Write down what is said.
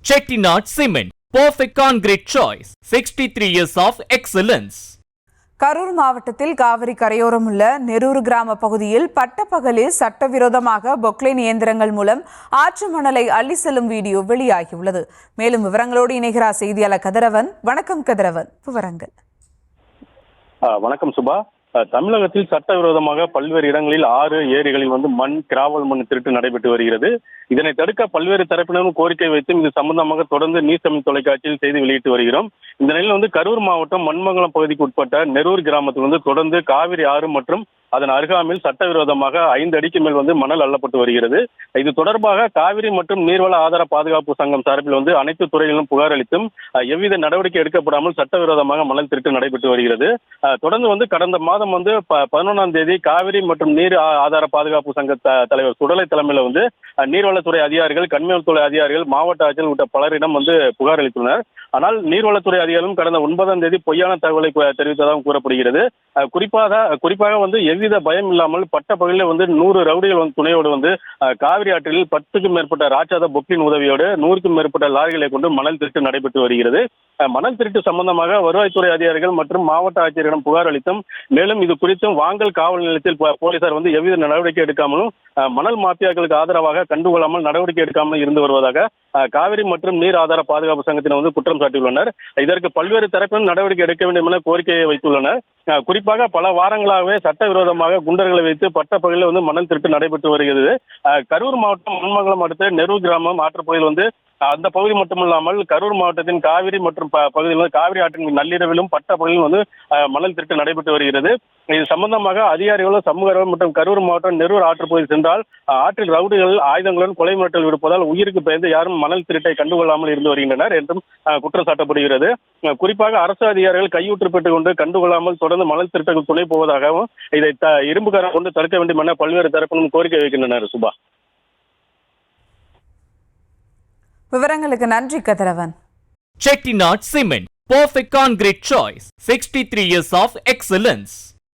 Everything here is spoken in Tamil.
Chettinad Cement, perfect concrete choice. 63 years of excellence. Karur மாவட்டத்தில் காவிரி கரையோரம் உள்ள நெரூர் கிராம பகுதியில் பட்டப்பகலில் சட்டவிரோதமாக பொக்லைன் இயந்திரங்கள் மூலம் ஆற்று மணலை அள்ளி செல்லும் வீடியோ வெளியாகியுள்ளது. மேலும் விவரங்களோடு இணைகிறார் செய்தியாளர் கதிரவன். வணக்கம் கதிரவன், விவரங்கள். வணக்கம் சுபா. தமிழகத்தில் சட்டவிரோதமாக பல்வேறு இடங்களில் ஆறு ஏரிகளில் மண் கிராவல் மண் திருட்டு நடைபெற்று வருகிறது. இதனை தடுக்க பல்வேறு தரப்பினரும் கோரிக்கை வைத்தும் இது சம்பந்தமாக தொடர்ந்து நீர் தமிழ் தொலைக்காட்சியில் செய்தி வெளியிட்டு வருகிறோம். இந்த நிலையில் கரூர் மாவட்டம் மண்மங்கலம் பகுதிக்கு உட்பட்ட நெரூர் கிராமத்தில் தொடர்ந்து காவிரி ஆறு மற்றும் அதன் அருகாமையில் சட்டவிரோதமாக 5 அடிக்கு மேல் மணல் அள்ளப்பட்டு வருகிறது. இது தொடர்பாக காவிரி மற்றும் நீர்வள ஆதார பாதுகாப்பு சங்கம் சார்பில் அனைத்து துறைகளிலும் புகார் அளித்தும் எவ்வித நடவடிக்கை எடுக்கப்படாமல் சட்டவிரோதமாக மணல் திருட்டு நடைபெற்று வருகிறது. தொடர்ந்து கடந்த மாதம் 11ஆம் தேதி காவிரி மற்றும் நீர் ஆதார பாதுகாப்பு சங்க தலைவர் சுடலை தலைமையில் நீர்வளத்துறை அதிகாரிகள், கனிமவளத்துறை அதிகாரிகள், மாவட்ட ஆட்சியர் உள்ளிட்ட பலரிடம் புகார் அளித்துள்ளனர். ஆனால் நீர்வளத்துறை அதிகாரிகளும் கடந்த 9ஆம் தேதி பொய்யான தகவலை தெரிவித்ததாக கூறப்படுகிறது. குறிப்பாக எவ்வித பயம் இல்லாமல் பட்ட பகுதியில் 100 ரவுடிகள் துணையோடு காவிரி ஆற்றில் 10க்கும் மேற்பட்ட ராட்சத பொக்லின் உதவியோடு 100க்கும் மேற்பட்ட லாரிகளை கொண்டு மணல் திருட்டு நடைபெற்று வருகிறது. மணல் திருட்டு சம்பந்தமாக வருவாய்த்துறை அதிகாரிகள் மற்றும் மாவட்ட ஆட்சியரிடம் புகார் அளித்தும் மேலும் இது குறித்தும் வாங்கல் காவல் நிலையத்தில் போலீசார் எவ்வித நடவடிக்கை எடுக்காமலும் மணல் மாஃபியாக்களுக்கு ஆதரவாக கண்டுகொள்ளாமல் நடவடிக்கை எடுக்காமல் இருந்து வருவதாக காவிரி மற்றும் நீர் ஆதார பாதுகாப்பு சங்கத்தினர் குற்றம் சாட்டியுள்ளனர். இதற்கு பல்வேறு தரப்பிலும் நடவடிக்கை எடுக்க வேண்டும் என கோரிக்கையை வைத்துள்ளனர். குறிப்பாக பல வாரங்களாகவே சட்டவிரோதமாக குண்டர்களை வைத்து பட்ட பகுதியில் மணல் திருட்டு நடைபெற்று வருகிறது. கரூர் மாவட்டம் மண்மங்கலம் அடுத்த நெரூர் கிராமம் ஆற்றுப்பகுதியில் அந்த பகுதி மட்டுமல்லாமல் கரூர் மாவட்டத்தின் காவிரி மற்றும் பகுதியில் காவிரி ஆற்றின் நள்ளிரவிலும் பட்ட பகுதியில் மணல் திருட்டு நடைபெற்று வருகிறது. இது சம்பந்தமாக அதிகாரிகளும் சமூக மற்றும் கரூர் மாவட்டம் நெரூர் ஆற்றுப்பகுதி சென்றால் ஆற்றில் ரவுடிகள் ஆயுதங்களுடன் கொலை மிரட்டல் விடுப்பதால் உயிருக்கு பயந்து யாரும் மணல் திருட்டை கண்டுகொள்ளாமல் இருந்து வருகின்றனர் என்றும் குற்றம் சாட்டப்படுகிறது. குறிப்பாக அரசு அதிகாரிகள் கையூற்று பெற்றுக் கொண்டு கண்டுகொள்ளாமல் தொடர்ந்து மணல் திருட்டுகள் துணை போவதாகவும் இதை இரும்புக்காரம் கொண்டு தடுக்க வேண்டும் என பல்வேறு தரப்பிலும் கோரிக்கை வைக்கின்றனர். சுபா, விவரங்களுக்கு நன்றி கதிரவன். Chettinad Cement, perfect concrete choice. 63 years of excellence.